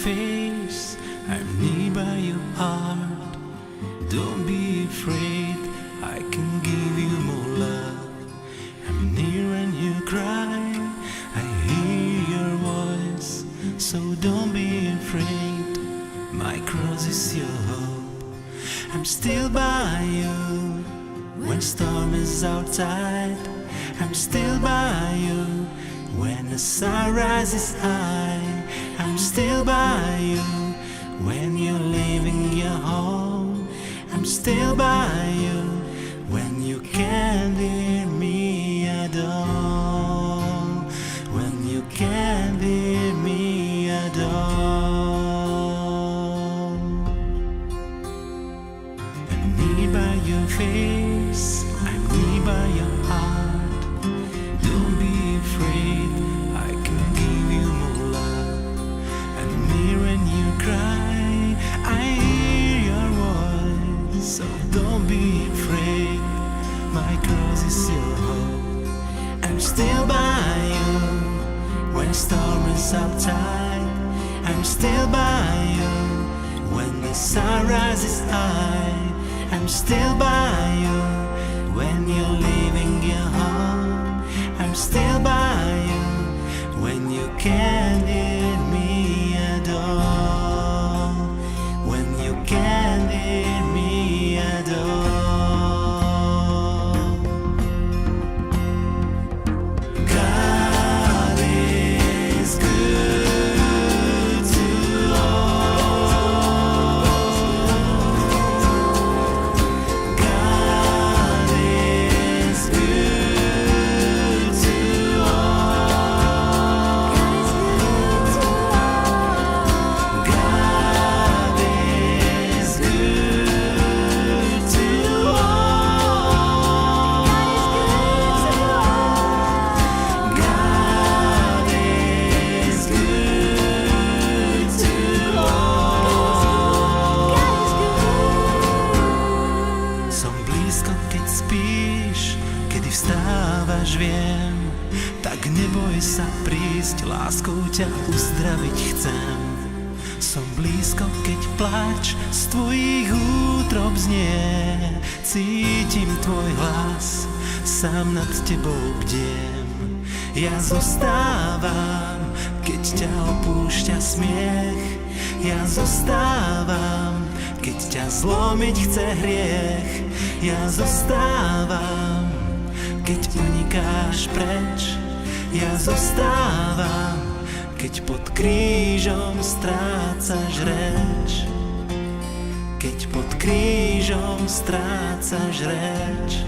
face, I'm near by your heart. Don't be afraid, I can give you more love. I'm near when you cry, I hear your voice. So don't be afraid, my cross is your hope. I'm still by you when storm is outside. I'm still by you when the sun rises high. I'm still by you when you're leaving your home. I'm still by you when you can't hear me at all. When you can't hear me at all. I'm near by your face, I'm near by your heart. Don't be afraid, I can give you more love. I'm near when you cry, I hear your voice. So don't be afraid, my cross is your hope. I'm still by you when storm is outside. I'm still by you when the sun rises high. I'm still by you when you're leaving your home. I'm still by you when you can't hear me at all. When you can't hear me at all. God is good to all. God is good to all. God is good to all. God is good to all. Som blízko, keď spíš, kedy vstávaš, viem. Tak neboj sa prísť, láskou ťa uzdraviť chcem. Som blízko, keď pláč z tvojich útrob znie. Cítim tvoj hlas, sám nad tebou bdiem. Ja zostávam, keď ťa opúšťa smiech. Ja zostávam, keď ťa zlomiť chce hriech. Ja zostávam, keď unikáš preč. Ja zostávam, keď pod krížom strácaš reč. Keď pod krížom strácaš reč.